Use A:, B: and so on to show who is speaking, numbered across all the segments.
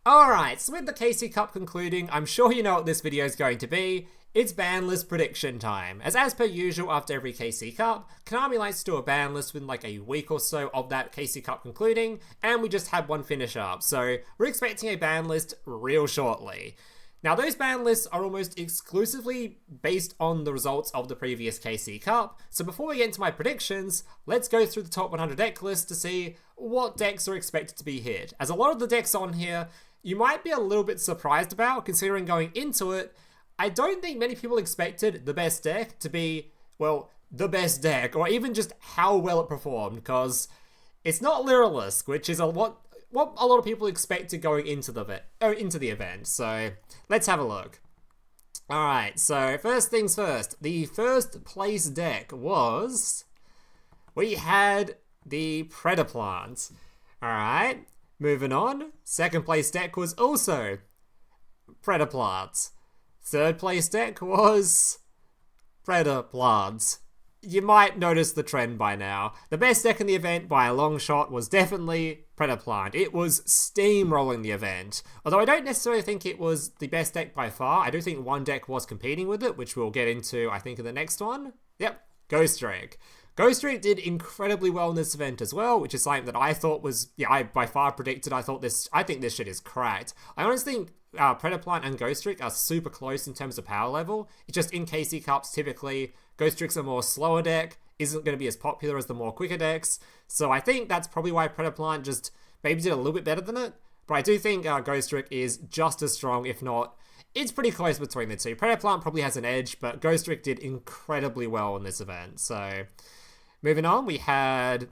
A: Alright, so with the KC Cup concluding, I'm sure you know what this video is going to be. It's Banlist Prediction time. As per usual, after every KC Cup, Konami likes to do a ban list within like a week or so of that KC Cup concluding, and we just had one finish up, so we're expecting a ban list real shortly. Now, those ban lists are almost exclusively based on the results of the previous KC Cup, so before we get into my predictions, let's go through the top 100 deck list to see what decks are expected to be hit. As a lot of the decks on here, you might be a little bit surprised about, considering going into it, I don't think many people expected the best deck to be, well, the best deck, or even just how well it performed, because it's not Lyrilusc, which is what a lot of people expected going into the event. So let's have a look. Alright, so first things first, the first place deck was, we had the Predaplant. Alright, moving on, second place deck was also Predaplant. Third place deck was Predaplant. You might notice the trend by now. The best deck in the event by a long shot was definitely Predaplant. It was steamrolling the event. Although I don't necessarily think it was the best deck by far. I do think one deck was competing with it, which we'll get into, I think, in the next one. Yep, Ghostrick. Ghostrick did incredibly well in this event as well, which is something that I thought was, I by far predicted. I think this shit is cracked. I honestly think Predaplant and Ghostrick are super close in terms of power level. It's just in KC Cups, typically, Ghostrick's a more slower deck, isn't going to be as popular as the more quicker decks. So I think that's probably why Predaplant just maybe did a little bit better than it. But I do think Ghostrick is just as strong, if not, it's pretty close between the two. Predaplant probably has an edge, but Ghostrick did incredibly well in this event. So moving on, we had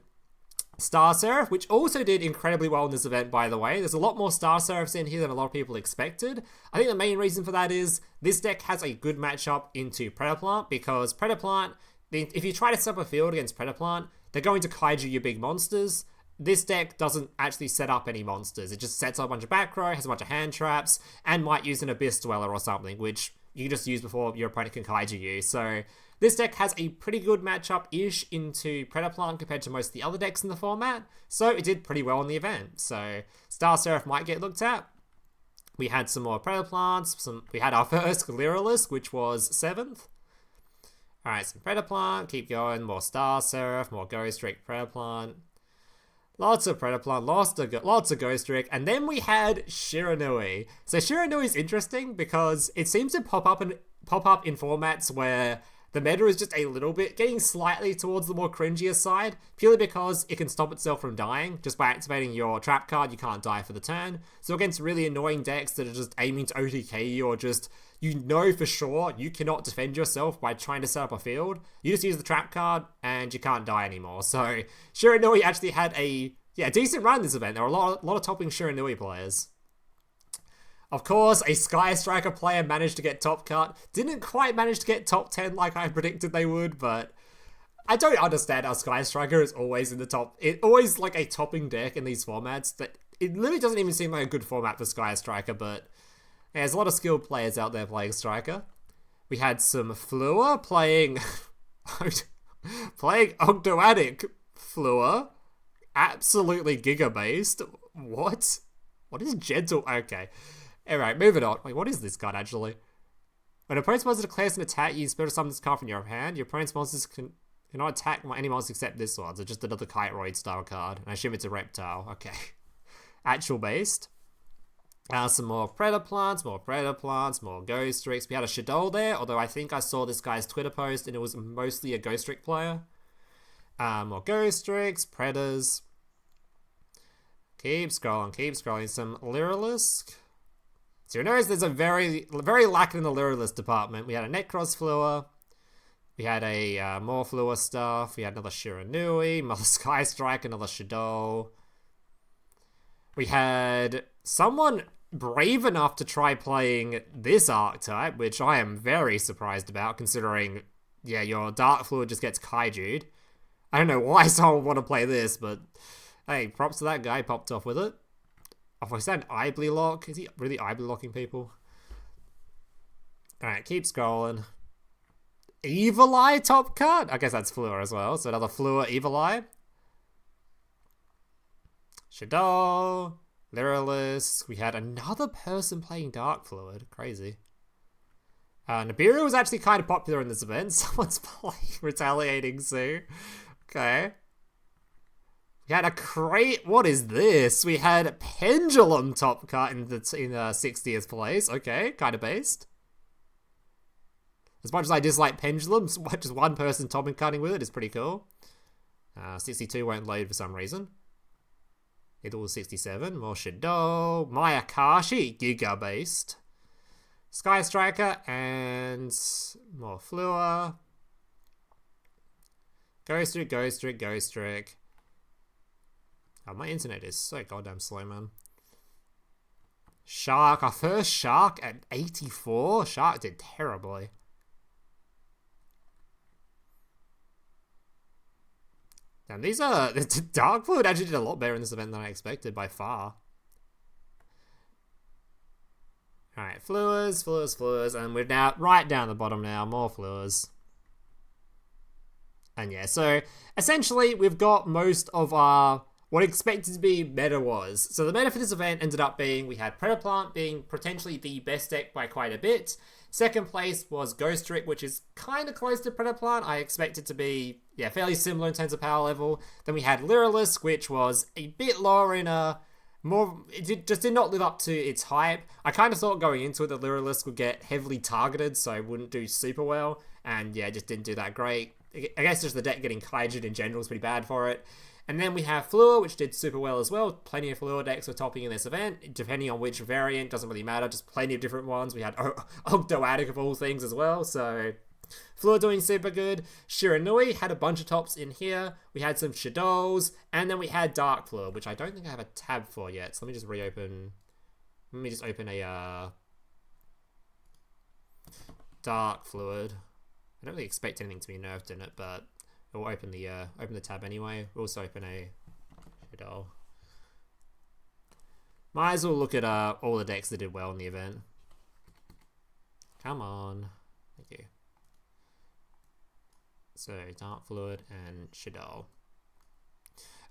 A: Star Seraph, which also did incredibly well in this event, by the way. There's a lot more Star Seraphs in here than a lot of people expected. I think the main reason for that is this deck has a good matchup into Predaplant, because Predaplant, if you try to set up a field against Predaplant, they're going to kaiju your big monsters. This deck doesn't actually set up any monsters. It just sets up a bunch of back row, has a bunch of hand traps, and might use an Abyss Dweller or something, which you just use before your opponent can kaiju you. So this deck has a pretty good matchup-ish into Predaplant compared to most of the other decks in the format, so it did pretty well in the event. So Star Seraph might get looked at. We had some more Predaplants. We had our first Lyrilusc, which was 7th. Alright, some Predaplant, keep going, more Star Seraph, more Ghostrick, Predaplant. Lots of Predaplant, lots of Ghostrick, and then we had Shiranui. So Shiranui is interesting because it seems to pop up in formats where the meta is just a little bit getting slightly towards the more cringier side, purely because it can stop itself from dying. Just by activating your trap card, you can't die for the turn. So against really annoying decks that are just aiming to OTK you, or just, you know for sure you cannot defend yourself by trying to set up a field, you just use the trap card and you can't die anymore. So Shiranui actually had a decent run this event. There were a lot of topping Shiranui players. Of course, a Sky Striker player managed to get top cut. Didn't quite manage to get top 10 like I predicted they would, but I don't understand how Sky Striker is always in the top. It's always like a topping deck in these formats. That it literally doesn't even seem like a good format for Sky Striker, but there's a lot of skilled players out there playing Striker. We had some Flua playing Ogdoadic Flua. Absolutely giga-based. What? What is Gentle? Okay. Alright, moving on. Wait, what is this card, actually? When an opponent's monster declares an attack, you special summon this card from your hand. Your opponent's monsters cannot attack any monsters except this one. So just another Kite-Roid style card. And I assume it's a reptile. Okay. Actual based. Some more Predaplants, more Ghostricks. We had a Shadol there, although I think I saw this guy's Twitter post and it was mostly a Ghostrick player. More Ghostricks, Predators. Keep scrolling. Some Lyrilusc. So you notice there's a very lacking in the Lyrilusc department. We had a Necros Flua. We had a more Flua stuff. We had another Shiranui, another Sky Strike, another Shadol. We had someone brave enough to try playing this archetype, which I am very surprised about, considering, your Dark Flua just gets kaiju'd. I don't know why someone would want to play this, but hey, props to that guy, popped off with it. If I said Ibly Lock, is he really Ibly locking people? Alright, keep scrolling. Evil Eye top cut? I guess that's Fleur as well, so another Fleur Evil Eye. Shadol, Lyrilusc. We had another person playing Dark Fluid. Crazy. Nibiru was actually kind of popular in this event. Someone's playing Retaliating Zoo. Okay. We had a crate. What is this? We had Pendulum top cut in 60th place. Okay, kind of based. As much as I dislike Pendulums, just one person top and cutting with it is pretty cool. 62 won't load for some reason. It was 67. More Shadow. Mayakashi, Giga based. Sky Striker and more Flua. Ghostrick, Ghostrick, Ghostrick. Oh, my internet is so goddamn slow, man. Shark, our first Shark at 84. Shark did terribly. And these are... Dark Fluid actually did a lot better in this event than I expected, by far. Alright, Fluas, Fluas, Fluas, and we're now right down the bottom now, more Fluas. And yeah, so essentially we've got most of our... what expected to be meta was. So the meta for this event ended up being, we had Predaplant being potentially the best deck by quite a bit. Second place was Ghostrick, which is kind of close to Predaplant. I expect it to be, yeah, fairly similar in terms of power level. Then we had Lyrilusc, which was a bit lower in a... it just did not live up to its hype. I kind of thought going into it that Lyrilusc would get heavily targeted, so it wouldn't do super well. And yeah, it just didn't do that great. I guess just the deck getting Kaijud in general is pretty bad for it. And then we have Flua, which did super well as well. Plenty of Flua decks were topping in this event, depending on which variant, doesn't really matter, just plenty of different ones. We had Ogdoadic of all things as well, so... Flua doing super good. Shiranui had a bunch of tops in here. We had some Shadows, and then we had Dark Flua, which I don't think I have a tab for yet, so let me just reopen... Let me just open a, Dark Fluid. I don't really expect anything to be nerfed in it, but... We'll open the tab anyway. We'll also open a Shadow. Might as well look at all the decks that did well in the event. Come on. Thank you. So, Dark Fluid and Shadow.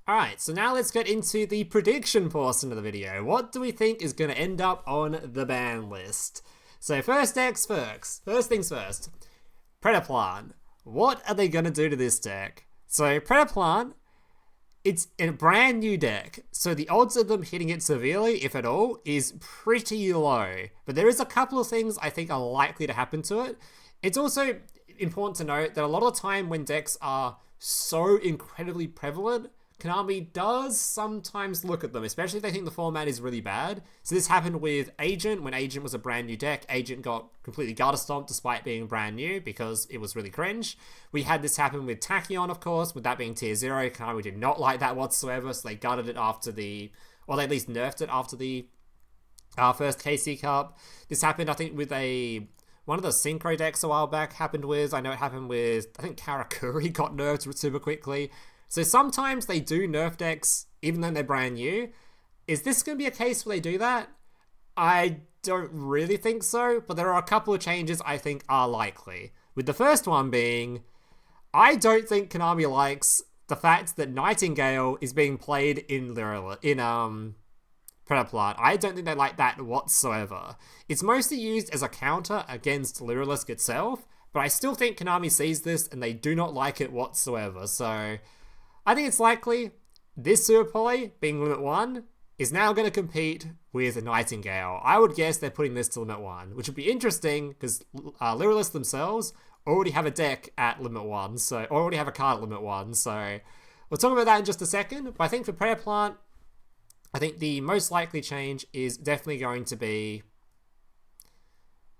A: Alright, so now let's get into the prediction portion of the video. What do we think is going to end up on the ban list? So, first things first. Predaplant. What are they going to do to this deck? So, Predaplant, it's a brand new deck, so the odds of them hitting it severely, if at all, is pretty low. But there is a couple of things I think are likely to happen to it. It's also important to note that a lot of the time when decks are so incredibly prevalent, Konami does sometimes look at them, especially if they think the format is really bad. So this happened with Agent. When Agent was a brand new deck, Agent got completely gutter stomped despite being brand new because it was really cringe. We had this happen with Tachyon, of course, with that being tier 0. Konami did not like that whatsoever, so they gutted it after the... or they at least nerfed it after the first KC Cup. This happened, I think, with one of the Synchro decks a while back happened with... I know it happened with... I think Karakuri got nerfed super quickly. So sometimes they do nerf decks, even though they're brand new. Is this going to be a case where they do that? I don't really think so, but there are a couple of changes I think are likely. With the first one being, I don't think Konami likes the fact that Nightingale is being played in Predaplant. I don't think they like that whatsoever. It's mostly used as a counter against Lyrilusc itself, but I still think Konami sees this and they do not like it whatsoever, so... I think it's likely this Super Poly, being Limit 1, is now going to compete with Nightingale. I would guess they're putting this to Limit 1, which would be interesting because Lyrilusc themselves already have a deck at Limit 1, so already have a card at Limit 1, so we'll talk about that in just a second. But I think for Predaplant, I think the most likely change is definitely going to be...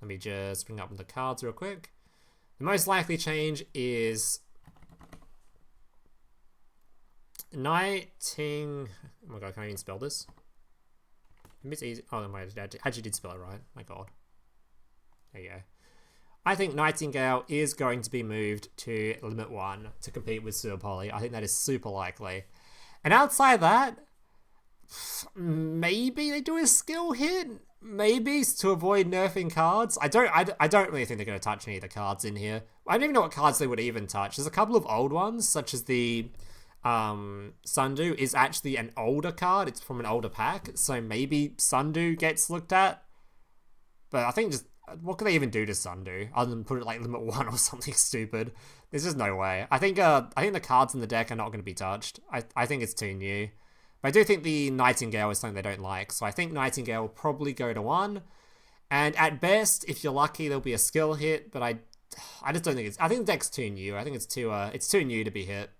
A: Let me just bring up the cards real quick. The most likely change is... Oh my god, can I even spell this? It's easy. Oh, I actually did spell it right. My god. There you go. I think Nightingale is going to be moved to Limit 1 to compete with Super Poly. I think that is super likely. And outside that, maybe they do a skill hit? Maybe to avoid nerfing cards. I don't really think they're going to touch any of the cards in here. I don't even know what cards they would even touch. There's a couple of old ones, such as the... Sundew is actually an older card. It's from an older pack, so maybe Sundew gets looked at. But I think just, what could they even do to Sundew other than put it like limit 1 or something stupid? There's just no way. I think the cards in the deck are not going to be touched. I think it's too new. But I do think the Nightingale is something they don't like, so I think Nightingale will probably go to 1. And at best, if you're lucky, there'll be a skill hit, but I just don't think it's... I think the deck's too new. I think it's too new to be hit.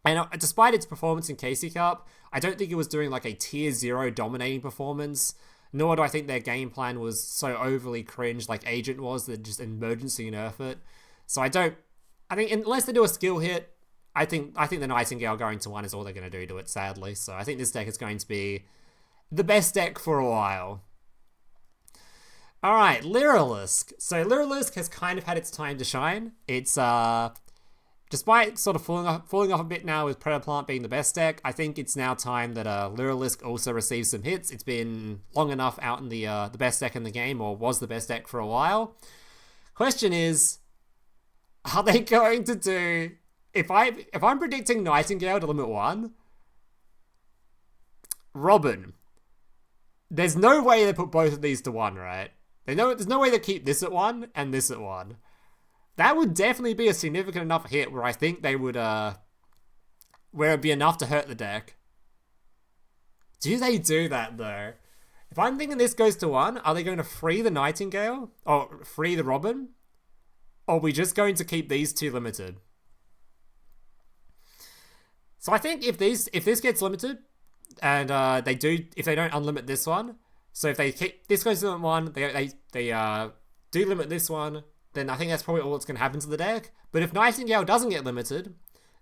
A: And despite its performance in KC Cup, I don't think it was doing like a tier 0 dominating performance, nor do I think their game plan was so overly cringe like Agent was that just emergency nerf it. So I think unless they do a skill hit, I think the Nightingale going to 1 is all they're going to do to it, sadly. So I think this deck is going to be the best deck for a while. Alright, Lyrilusc. So Lyrilusc has kind of had its time to shine. It's, despite sort of falling off a bit now with Predaplant being the best deck, I think it's now time that Lyrilusc also receives some hits. It's been long enough out in the best deck in the game, or was the best deck for a while. Question is, are they going to do... If I'm predicting Nightingale to limit 1, Robin, there's no way they put both of these to 1, right? There's no way they keep this at 1 and this at 1. That would definitely be a significant enough hit where I think they would, where it'd be enough to hurt the deck. Do they do that, though? If I'm thinking this goes to 1, are they going to free the Nightingale? Or free the Robin? Or are we just going to keep these two limited? So I think if this gets limited, and if they don't unlimit this one, so if they keep this goes to limit 1, they do limit this one, then I think that's probably all that's going to happen to the deck. But if Nightingale doesn't get limited,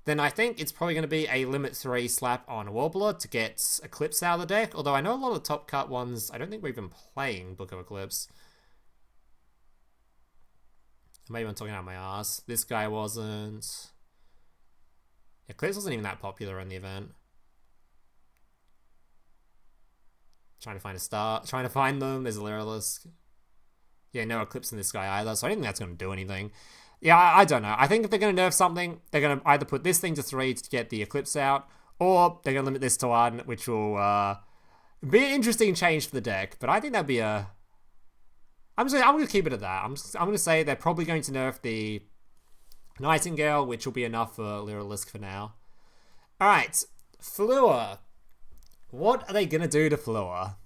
A: then I think it's probably going to be a limit 3 slap on Warbler to get Eclipse out of the deck. Although I know a lot of the top cut ones, I don't think we're even playing Book of Eclipse. Maybe I'm talking out my ass. This guy wasn't. Eclipse wasn't even that popular in the event. Trying to find a star. Trying to find them. There's a Lyrilusc. Yeah, no Eclipse in this guy either, so I don't think that's going to do anything. Yeah, I don't know. I think if they're going to nerf something, they're going to either put this thing to 3 to get the Eclipse out, or they're going to limit this to 1, which will be an interesting change for the deck. But I think that'd be a... I'm going to keep it at that. I'm going to say they're probably going to nerf the Nightingale, which will be enough for Lyrilusc for now. Alright, Flua. What are they going to do to Flua?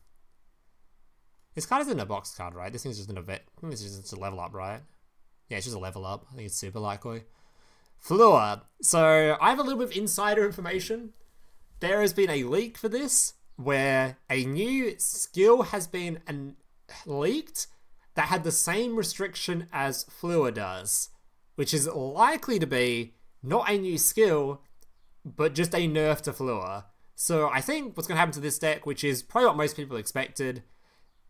A: This card isn't a box card, right? This thing's just an event. I think this is just a level up, right? Yeah, it's just a level up. I think it's super likely. Flua. So, I have a little bit of insider information. There has been a leak for this, where a new skill has been leaked that had the same restriction as Flua does, which is likely to be not a new skill, but just a nerf to Flua. So I think what's going to happen to this deck, which is probably what most people expected,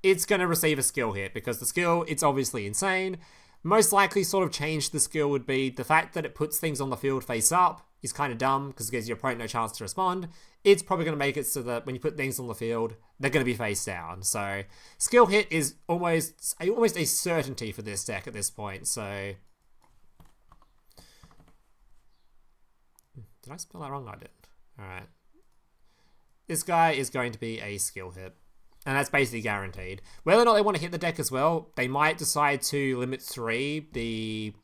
A: it's going to receive a skill hit, because the skill, it's obviously insane. Most likely sort of change the skill would be the fact that it puts things on the field face up is kind of dumb, because it gives your opponent no chance to respond. It's probably going to make it so that when you put things on the field, they're going to be face down. So skill hit is almost a certainty for this deck at this point, so... Did I spell that wrong? I did. Alright. This guy is going to be a skill hit. And that's basically guaranteed. Whether or not they want to hit the deck as well, they might decide to limit 3 the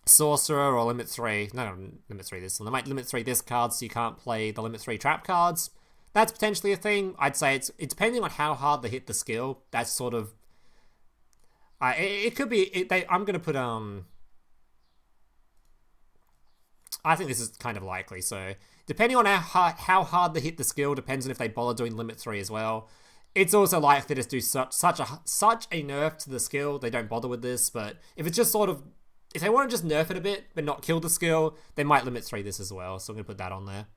A: Sorcerer, or limit 3 this one. They might limit 3 this card so you can't play the limit 3 trap cards. That's potentially a thing. I'd say it's depending on how hard they hit the skill. That's sort of... it could be... I'm going to put... I think this is kind of likely, so depending on how hard they hit the skill depends on if they bother doing limit 3 as well. It's also likely to do such a nerf to the skill, they don't bother with this, but if it's just sort of, if they want to just nerf it a bit but not kill the skill, they might limit 3 this as well, so I'm going to put that on there.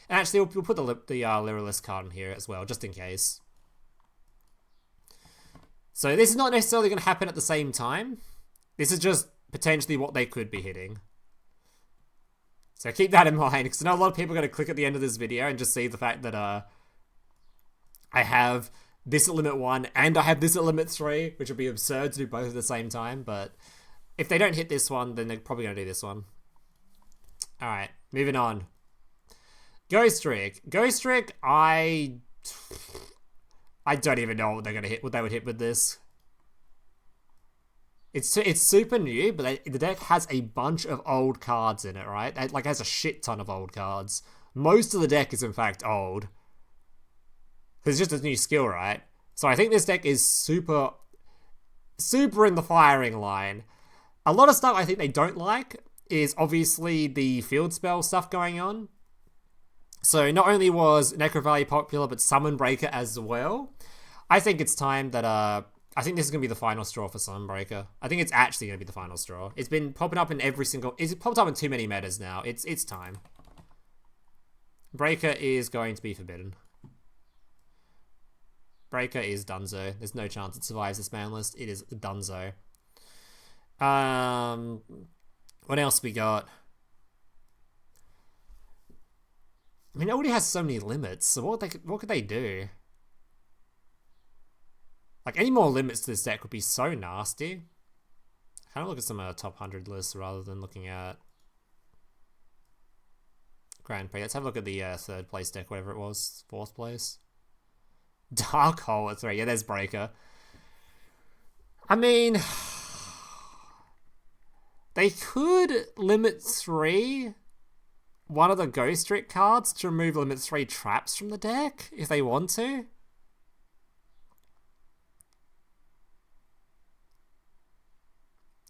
A: And actually, we'll put the Lyrilusc card in here as well, just in case. So this is not necessarily going to happen at the same time. This is just potentially what they could be hitting. So keep that in mind, because I know a lot of people are going to click at the end of this video and just see the fact that I have this at limit 1 and I have this at limit 3, which would be absurd to do both at the same time, but if they don't hit this one, then they're probably going to do this one. Alright, moving on. Ghostrick. Ghostrick, I don't even know what they're gonna hit, what they would hit with this. It's super new, but the deck has a bunch of old cards in it, right? It like has a shit ton of old cards. Most of the deck is in fact old. It's just a new skill, right? So I think this deck is super in the firing line. A lot of stuff I think they don't like is obviously the field spell stuff going on. So not only was Necro Valley popular, but Summon Breaker as well. I think it's time that I think this is going to be the final straw for Summon Breaker. I think it's actually going to be the final straw. It's been popping up in every single... It's popped up in too many metas now. It's time. Breaker is going to be forbidden. Breaker is donezo. There's no chance it survives this ban list. It is donezo. What else we got? I mean, it already has so many limits, so what could they do? Like, any more limits to this deck would be so nasty. I kind of look at some top 100 lists rather than looking at Grand Prix. Let's have a look at the third place deck, whatever it was. Fourth place. Dark Hole at 3. Yeah, there's Breaker. I mean, they could limit 3 one of the Ghostrick cards to remove limit 3 traps from the deck, if they want to.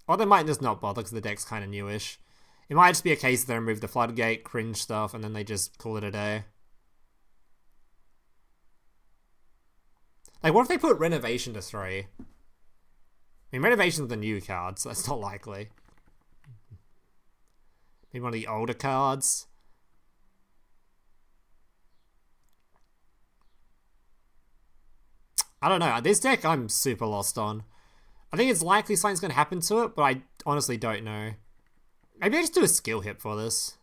A: Or they might just not bother because the deck's kind of newish. It might just be a case that they remove the Floodgate, cringe stuff, and then they just call it a day. Like, what if they put Renovation to 3? I mean, Renovation's the new card, so that's not likely. Maybe one of the older cards. I don't know. This deck I'm super lost on. I think it's likely something's going to happen to it, but I honestly don't know. Maybe I just do a skill hit for this.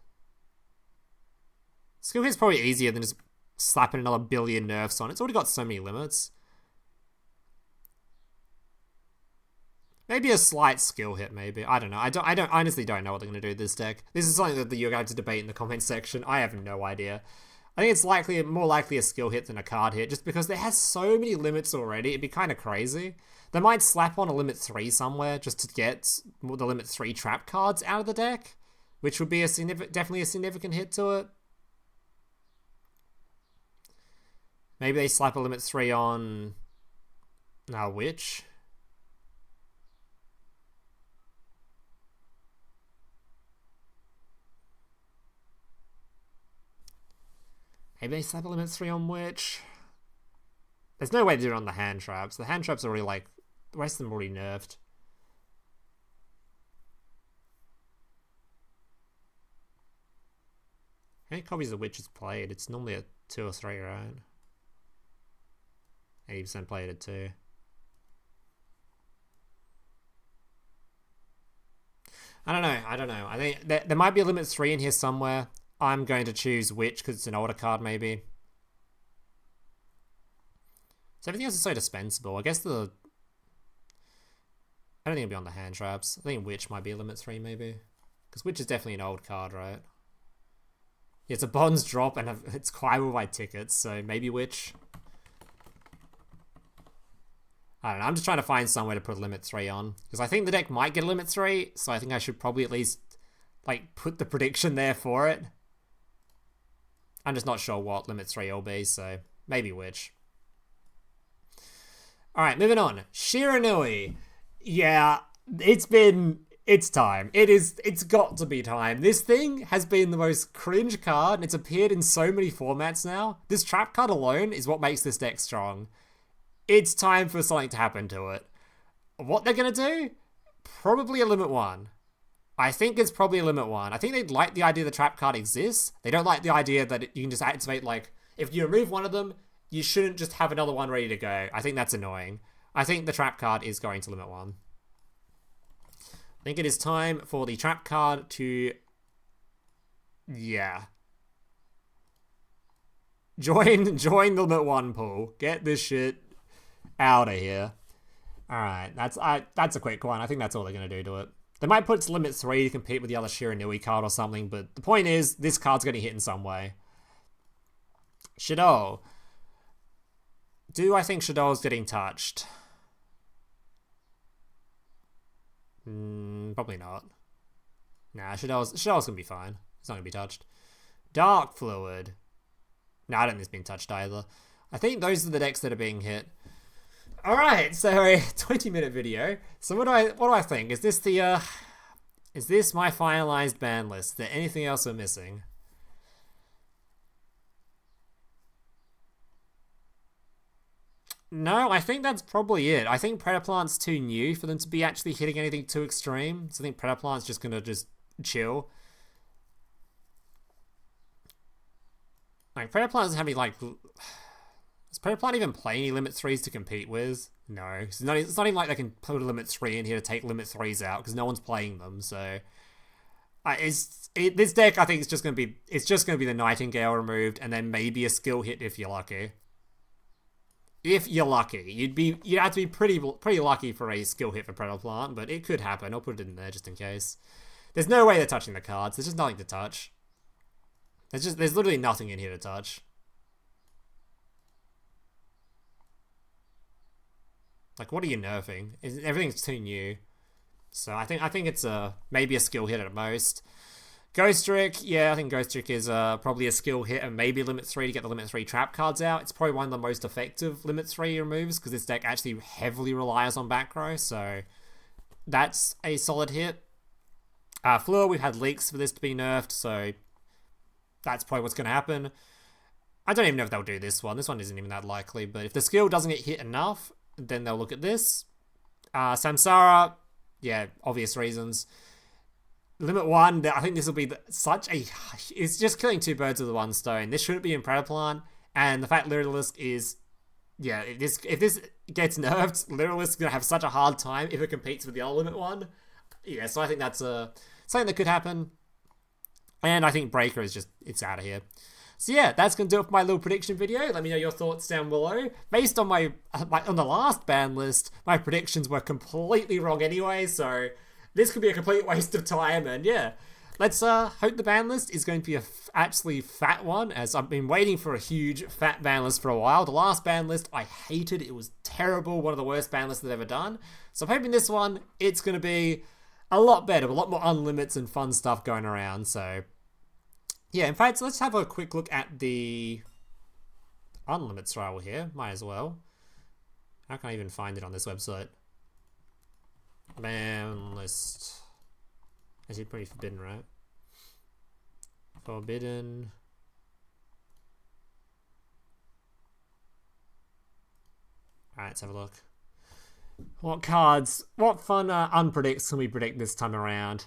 A: Skill hit's probably easier than just slapping another billion nerfs on. It's already got so many limits. Maybe a slight skill hit, maybe. I don't know. I honestly don't know what they're going to do with this deck. This is something that you're going to debate in the comments section. I have no idea. I think it's more likely a skill hit than a card hit, just because it has so many limits already. It'd be kind of crazy. They might slap on a limit 3 somewhere just to get the limit 3 trap cards out of the deck, which would be definitely a significant hit to it. Maybe they slap a limit 3 on Witch. Maybe they slap a limit 3 on Witch. There's no way to do it on the hand traps. The hand traps are already like... The rest of them are already nerfed. How many copies of Witch is played? It's normally a 2 or 3, right? 80% played at 2. I don't know. I think there might be a limit 3 in here somewhere. I'm going to choose Witch because it's an older card, maybe. So everything else is so dispensable. I guess I don't think it'll be on the hand traps. I think Witch might be a limit 3, maybe. Because Witch is definitely an old card, right? Yeah, it's a bonds drop and it's acquirable by tickets, so maybe Witch. I don't know, I'm just trying to find somewhere to put limit 3 on. Because I think the deck might get a limit 3, so I think I should probably at least like put the prediction there for it. I'm just not sure what limit 3 will be, so maybe Witch. Alright, moving on. Shiranui. Yeah, it's time. It's got to be time. This thing has been the most cringe card, and it's appeared in so many formats now. This trap card alone is what makes this deck strong. It's time for something to happen to it. What they're going to do? Probably a limit 1. I think it's probably a limit 1. I think they like the idea the trap card exists. They don't like the idea that you can just activate, like, if you remove one of them, you shouldn't just have another one ready to go. I think that's annoying. I think the trap card is going to limit 1. I think it is time for the trap card to... Yeah. Join the limit 1 pool. Get this shit out of here. Alright, that's a quick one. I think that's all they're going to do to it. They might put it to limit 3 to compete with the other Shiranui card or something, but the point is, this card's going to hit in some way. Shadow. Do I think Shadow's getting touched? Probably not. Nah, Shadow's going to be fine. It's not going to be touched. Dark Fluid. Nah, I don't think it's been touched either. I think those are the decks that are being hit. Alright, so 20-minute video. So what do I think? Is this the is this my finalized ban list? Is there anything else we're missing? No, I think that's probably it. I think Predaplant's too new for them to be actually hitting anything too extreme. So I think Predaplant's just gonna just chill. Like, Predaplant doesn't have any, like... Does Predaplant even play any limit 3s to compete with? No. It's not even like they can put a limit 3 in here to take limit 3s out, because no one's playing them, so... this deck, I think, is just going to be... It's just going to be the Nightingale removed, and then maybe a skill hit if you're lucky. If you're lucky. You'd have to be pretty lucky for a skill hit for Predaplant, but it could happen. I'll put it in there just in case. There's no way they're touching the cards. There's just nothing to touch. There's literally nothing in here to touch. Like, what are you nerfing? Everything's too new. So I think it's maybe a skill hit at most. Ghostrick, yeah, I think Ghostrick is probably a skill hit and maybe limit 3 to get the limit 3 trap cards out. It's probably one of the most effective limit 3 removes because this deck actually heavily relies on back row, so that's a solid hit. Fleur, we've had leaks for this to be nerfed, so that's probably what's going to happen. I don't even know if they'll do this one. This one isn't even that likely, but if the skill doesn't get hit enough, then they'll look at this. Samsara, yeah, obvious reasons. Limit 1, I think this will be such a... It's just killing two birds with one stone. This shouldn't be in Predaplant, and the fact Lyrilusc is... Yeah, if this gets nerfed, Lyrilusc is going to have such a hard time if it competes with the other Limit 1. Yeah, so I think that's something that could happen. And I think Breaker is just... It's out of here. So yeah, that's going to do it for my little prediction video. Let me know your thoughts down below. Based on on the last ban list, my predictions were completely wrong anyway, so... This could be a complete waste of time, and yeah, let's hope the ban list is going to be a actually fat one, as I've been waiting for a huge fat ban list for a while. The last ban list I hated, it was terrible, one of the worst ban lists I've ever done. So I'm hoping this one, it's going to be a lot better, a lot more unlimits and fun stuff going around. So yeah, in fact, let's have a quick look at the unlimits rival here, might as well. How can I even find it on this website? Ban list. Actually, pretty forbidden, right? Forbidden. Alright, let's have a look. What cards? What fun unpredicts can we predict this time around?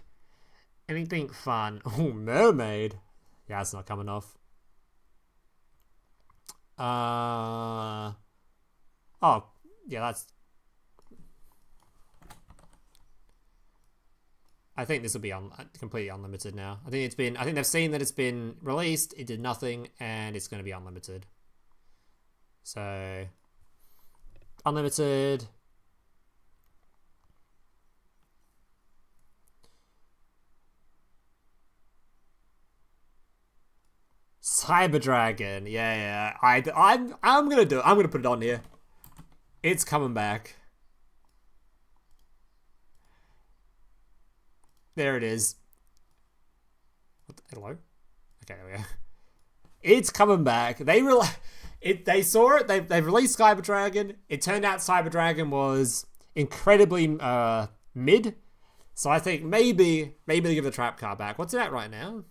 A: Anything fun? Oh, Mermaid. Yeah, it's not coming off. Oh, yeah, that's... I think this will be completely unlimited now. I think they've seen that it's been released, it did nothing, and it's going to be unlimited. So, unlimited. Cyber Dragon, yeah. I'm gonna do it. I'm gonna put it on here. It's coming back. There it is. Hello? Okay, there we go. It's coming back. They saw it. They've released Cyber Dragon. It turned out Cyber Dragon was incredibly mid. So I think maybe they give the trap card back. What's it at right now?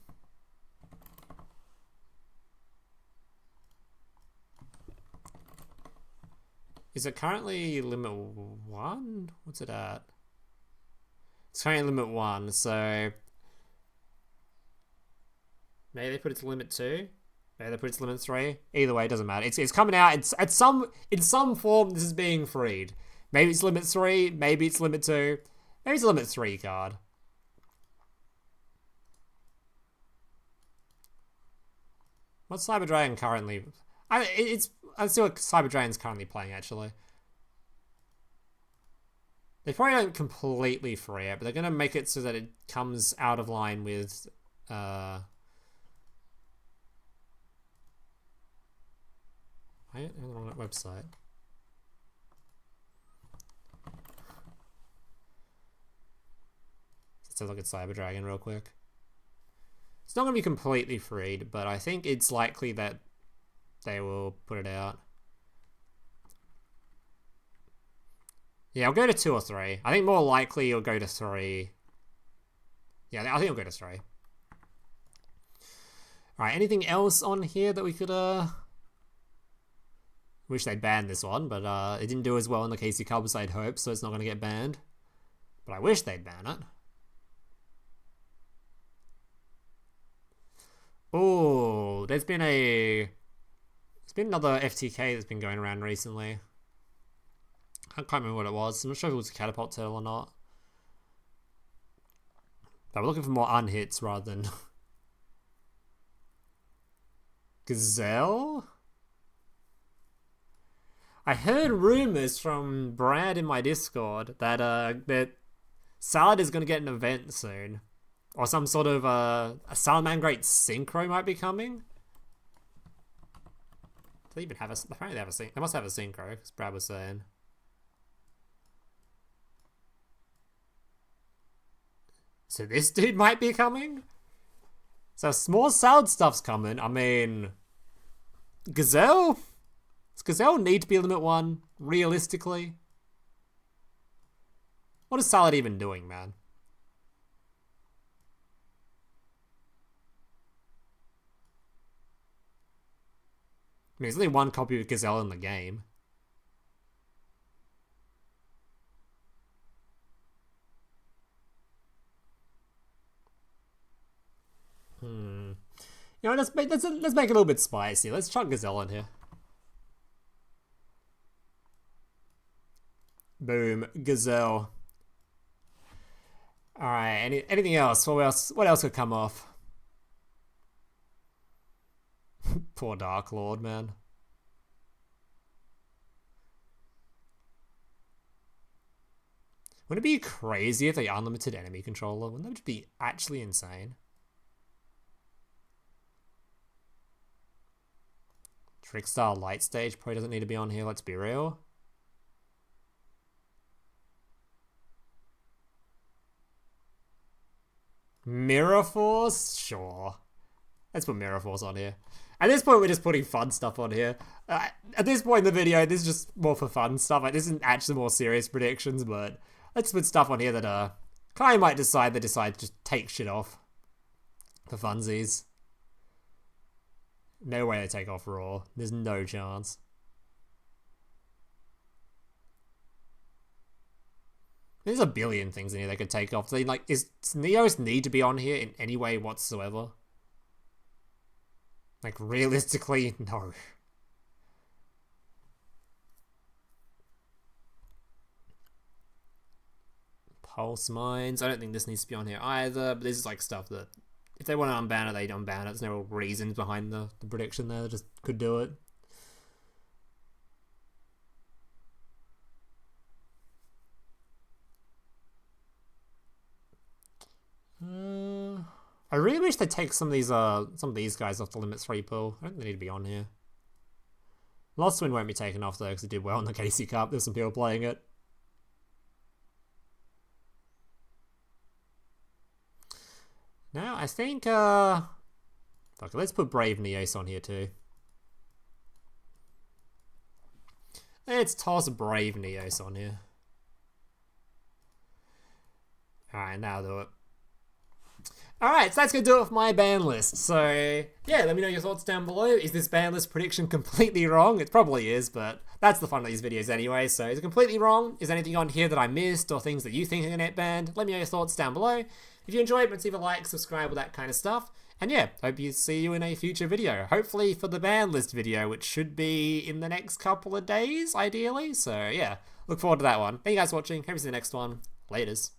A: Is it currently limit 1? What's it at? It's currently limit 1, so maybe they put it to limit 2. Maybe they put it to limit 3. Either way, it doesn't matter. It's coming out. It's in some form. This is being freed. Maybe it's limit 3. Maybe it's limit 2. Maybe it's a limit 3 card. What's Cyber Dragon currently? I see what Cyber Dragon's currently playing actually. They probably don't completely free it, but they're going to make it so that it comes out of line with... I am on the wrong website. Let's look at Cyber Dragon real quick. It's not going to be completely freed, but I think it's likely that they will put it out. Yeah, I'll go to 2 or 3. I think more likely you'll go to 3. Yeah, I think I'll go to 3. Alright, anything else on here that we could, wish they'd banned this one, but it didn't do as well in the KC Cup as I'd hoped, so it's not going to get banned. But I wish they'd ban it. Oh, there's been another FTK that's been going around recently. I can't remember what it was. I'm not sure if it was a catapult turtle or not. But we're looking for more unhits rather than Gazelle? I heard rumors from Brad in my Discord that that Salad is going to get an event soon. Or some sort of a Salamangreat Synchro might be coming. Do they even have a... Apparently they must have a Synchro, as Brad was saying. So this dude might be coming? So more Salad stuff's coming. I mean... Gazelle? Does Gazelle need to be limit 1, realistically? What is Salad even doing, man? I mean, there's only one copy of Gazelle in the game. You know, let's make it a little bit spicy. Let's chuck Gazelle in here. Boom, Gazelle. All right. Anything else? What else could come off? Poor Dark Lord, man. Wouldn't it be crazy if they unlimited enemy controller? Wouldn't that just be actually insane? Trickstar Light Stage probably doesn't need to be on here, let's be real. Mirror Force? Sure. Let's put Mirror Force on here. At this point, we're just putting fun stuff on here. At this point in the video, this is just more for fun stuff. Like, this isn't actually more serious predictions, but let's put stuff on here that Kai might decide to just take shit off for funsies. No way they take off Raw. There's no chance. There's a billion things in here they could take off. Does Neos need to be on here in any way whatsoever? Like, realistically, no. Pulse Mines. I don't think this needs to be on here either, but this is like stuff that if they want to unban it, they unban it. There's no reasons behind the prediction there. They just could do it. I really wish they'd take some of these guys off the limit 3 pool. I don't think they need to be on here. Lost Wind won't be taken off though because it did well in the KC Cup. There's some people playing it. Now I think fuck it, let's put Brave Neos on here too. Let's toss Brave Neos on here. Alright, now I'll do it. Alright, so that's going to do it for my ban list. So, yeah, let me know your thoughts down below. Is this ban list prediction completely wrong? It probably is, but that's the fun of these videos anyway. So, is it completely wrong? Is there anything on here that I missed or things that you think are going to get banned? Let me know your thoughts down below. If you enjoyed, let's leave a like, subscribe, all that kind of stuff. And yeah, hope you see you in a future video. Hopefully for the ban list video, which should be in the next couple of days, ideally. So, yeah, look forward to that one. Thank you guys for watching. Hope you see the next one. Laters.